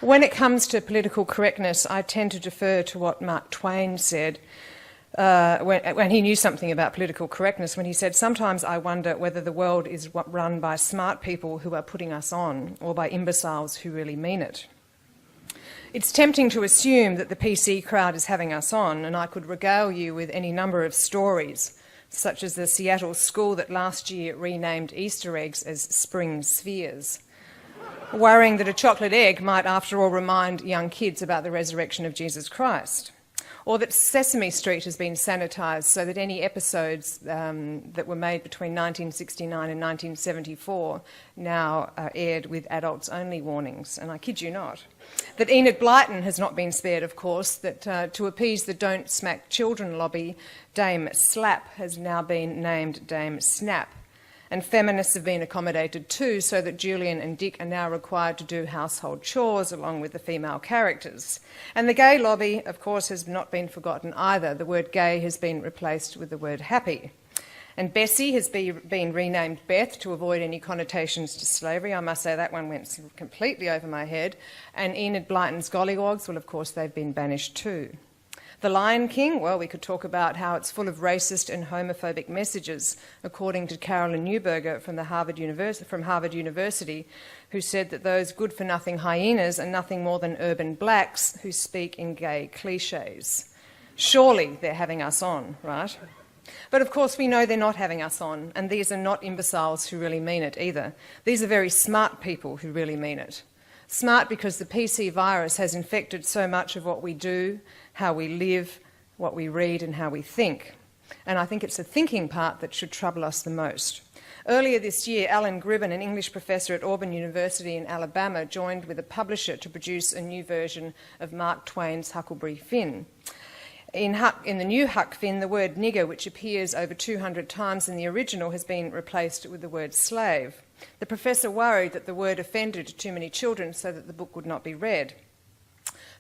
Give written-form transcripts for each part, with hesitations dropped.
When it comes to political correctness, I tend to defer to what Mark Twain said when he knew something about political correctness, when he said, "Sometimes I wonder whether the world is run by smart people who are putting us on or by imbeciles who really mean it." It's tempting to assume that the PC crowd is having us on, and I could regale you with any number of stories, such as the Seattle school that last year renamed Easter eggs as spring spheres, worrying that a chocolate egg might after all remind young kids about the resurrection of Jesus Christ. Or that Sesame Street has been sanitised so that any episodes that were made between 1969 and 1974 now are aired with adults-only warnings, and I kid you not. That Enid Blyton has not been spared, of course, that to appease the Don't Smack Children lobby, Dame Slap has now been named Dame Snap. And feminists have been accommodated too, so that Julian and Dick are now required to do household chores along with the female characters. And the gay lobby, of course, has not been forgotten either. The word gay has been replaced with the word happy. And Bessie has been renamed Beth to avoid any connotations to slavery. I must say that one went completely over my head. And Enid Blyton's gollywogs, well, of course, they've been banished too. The Lion King, well, we could talk about how it's full of racist and homophobic messages, according to Carolyn Neuberger from Harvard University, who said that those good-for-nothing hyenas are nothing more than urban blacks who speak in gay cliches. Surely they're having us on, right? But of course we know they're not having us on, and these are not imbeciles who really mean it either. These are very smart people who really mean it. Smart because the PC virus has infected so much of what we do, how we live, what we read and how we think. And I think it's the thinking part that should trouble us the most. Earlier this year, Alan Gribben, an English professor at Auburn University in Alabama, joined with a publisher to produce a new version of Mark Twain's Huckleberry Finn. In the new Huck Finn, the word nigger, which appears over 200 times in the original, has been replaced with the word slave. The professor worried that the word offended too many children so that the book would not be read.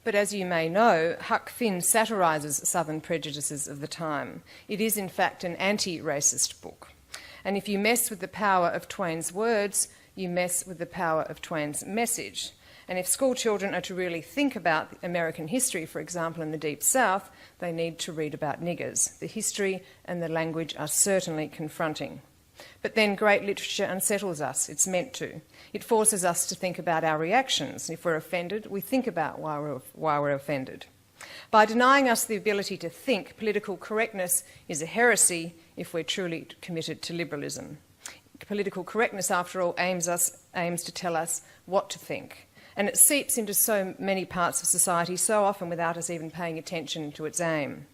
But as you may know, Huck Finn satirises Southern prejudices of the time. It is in fact an anti-racist book. And if you mess with the power of Twain's words, you mess with the power of Twain's message. And if school children are to really think about American history, for example, in the Deep South, they need to read about niggers. The history and the language are certainly confronting. But then great literature unsettles us. It's meant to. It forces us to think about our reactions. If we're offended, we think about why we're offended. By denying us the ability to think, political correctness is a heresy if we're truly committed to liberalism. Political correctness, after all, aims to tell us what to think. And it seeps into so many parts of society so often without us even paying attention to its aim.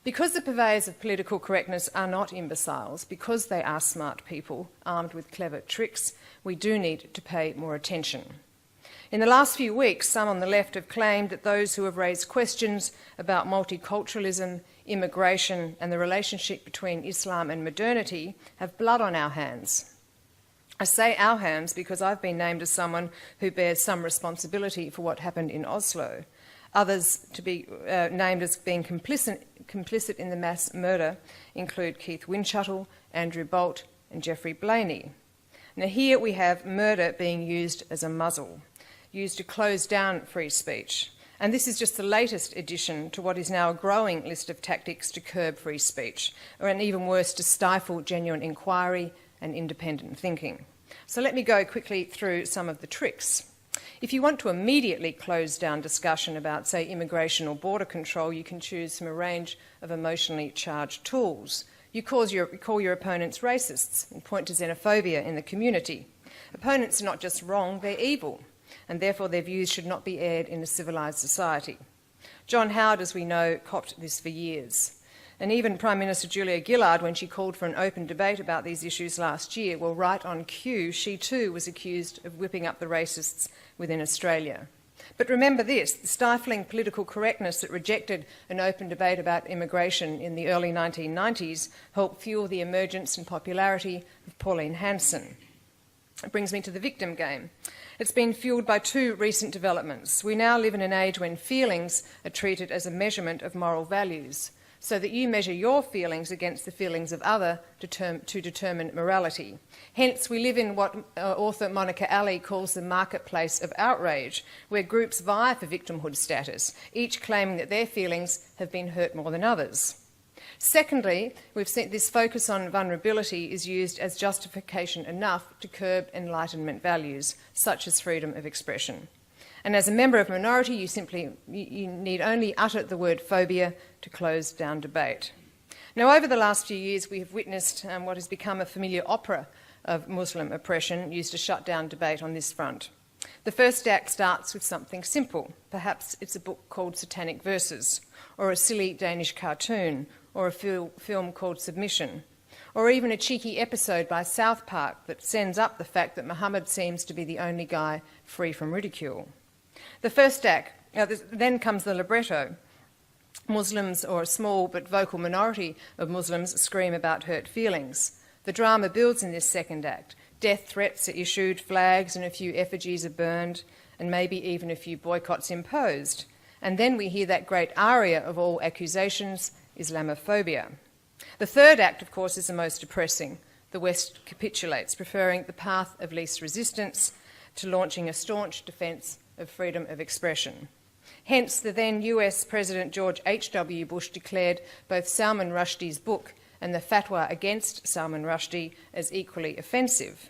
Because the purveyors of political correctness are not imbeciles, because they are smart people armed with clever tricks, we do need to pay more attention. In the last few weeks, some on the left have claimed that those who have raised questions about multiculturalism, immigration, and the relationship between Islam and modernity have blood on our hands. I say our hands because I've been named as someone who bears some responsibility for what happened in Oslo. Others to be named as being complicit in the mass murder include Keith Winchuttle, Andrew Bolt and Jeffrey Blaney. Now here we have murder being used as a muzzle, used to close down free speech. And this is just the latest addition to what is now a growing list of tactics to curb free speech, and even worse, to stifle genuine inquiry and independent thinking. So let me go quickly through some of the tricks. If you want to immediately close down discussion about, say, immigration or border control, you can choose from a range of emotionally charged tools. You call your opponents racists and point to xenophobia in the community. Opponents are not just wrong, they're evil, and therefore their views should not be aired in a civilised society. John Howard, as we know, copped this for years. And even Prime Minister Julia Gillard, when she called for an open debate about these issues last year, well, right on cue, she too was accused of whipping up the racists within Australia. But remember this, the stifling political correctness that rejected an open debate about immigration in the early 1990s helped fuel the emergence and popularity of Pauline Hanson. It brings me to the victim game. It's been fuelled by two recent developments. We now live in an age when feelings are treated as a measurement of moral values. so that you measure your feelings against the feelings of other to determine morality. Hence, we live in what author Monica Ali calls the marketplace of outrage, where groups vie for victimhood status, each claiming that their feelings have been hurt more than others. Secondly, we've seen this focus on vulnerability is used as justification enough to curb Enlightenment values, such as freedom of expression. And as a member of a minority, you need only utter the word phobia to close down debate. Now, over the last few years, we have witnessed what has become a familiar opera of Muslim oppression used to shut down debate on this front. The first act starts with something simple. Perhaps it's a book called Satanic Verses, or a silly Danish cartoon, or a film called Submission, or even a cheeky episode by South Park that sends up the fact that Muhammad seems to be the only guy free from ridicule. The first act, then comes the libretto. Muslims, or a small but vocal minority of Muslims, scream about hurt feelings. The drama builds in this second act. Death threats are issued, flags and a few effigies are burned, and maybe even a few boycotts imposed. And then we hear that great aria of all accusations, Islamophobia. The third act, of course, is the most depressing. The West capitulates, preferring the path of least resistance to launching a staunch defence of freedom of expression. Hence, the then US President George H.W. Bush declared both Salman Rushdie's book and the fatwa against Salman Rushdie as equally offensive.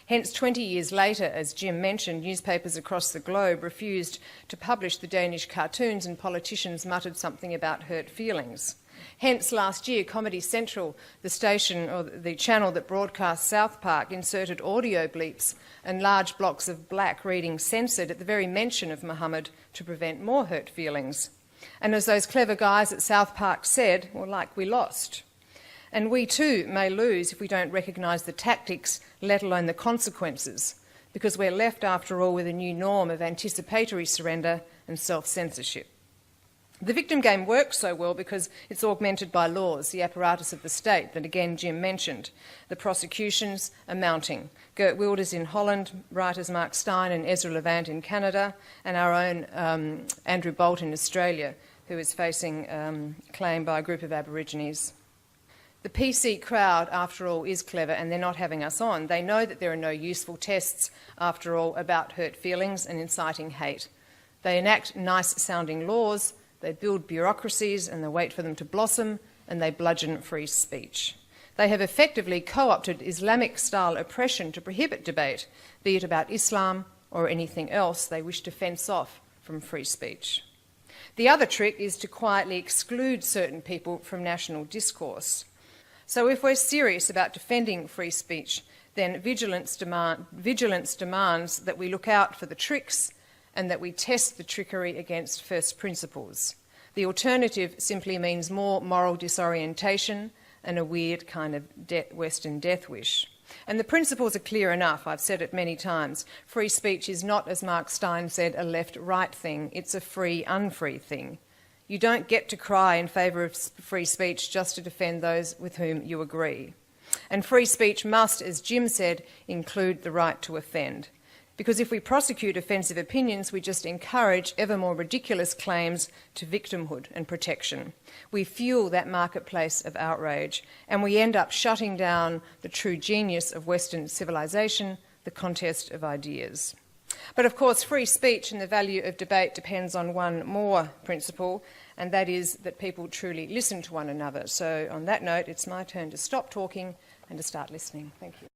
Hence, 20 years later, as Jim mentioned, newspapers across the globe refused to publish the Danish cartoons and politicians muttered something about hurt feelings. Hence, last year, Comedy Central, the station or the channel that broadcasts South Park, inserted audio bleeps and large blocks of black reading censored at the very mention of Muhammad to prevent more hurt feelings. And as those clever guys at South Park said, well, like we lost. And we too may lose if we don't recognise the tactics, let alone the consequences, because we're left, after all, with a new norm of anticipatory surrender and self-censorship. The victim game works so well because it's augmented by laws, the apparatus of the state that, again, Jim mentioned. The prosecutions are mounting. Geert Wilders in Holland, writers Mark Stein and Ezra Levant in Canada, and our own Andrew Bolt in Australia, who is facing claim by a group of Aborigines. The PC crowd, after all, is clever, and they're not having us on. They know that there are no useful tests, after all, about hurt feelings and inciting hate. They enact nice-sounding laws, they build bureaucracies and they wait for them to blossom, and they bludgeon free speech. They have effectively co-opted Islamic-style oppression to prohibit debate, be it about Islam or anything else they wish to fence off from free speech. The other trick is to quietly exclude certain people from national discourse. So if we're serious about defending free speech, then vigilance demands that we look out for the tricks and that we test the trickery against first principles. The alternative simply means more moral disorientation and a weird kind of Western death wish. And the principles are clear enough. I've said it many times. Free speech is not, as Mark Stein said, a left-right thing. It's a free-unfree thing. You don't get to cry in favour of free speech just to defend those with whom you agree. And free speech must, as Jim said, include the right to offend. Because if we prosecute offensive opinions, we just encourage ever more ridiculous claims to victimhood and protection. We fuel that marketplace of outrage, and we end up shutting down the true genius of Western civilization, the contest of ideas. But of course, free speech and the value of debate depends on one more principle, and that is that people truly listen to one another. So on that note, it's my turn to stop talking and to start listening. Thank you.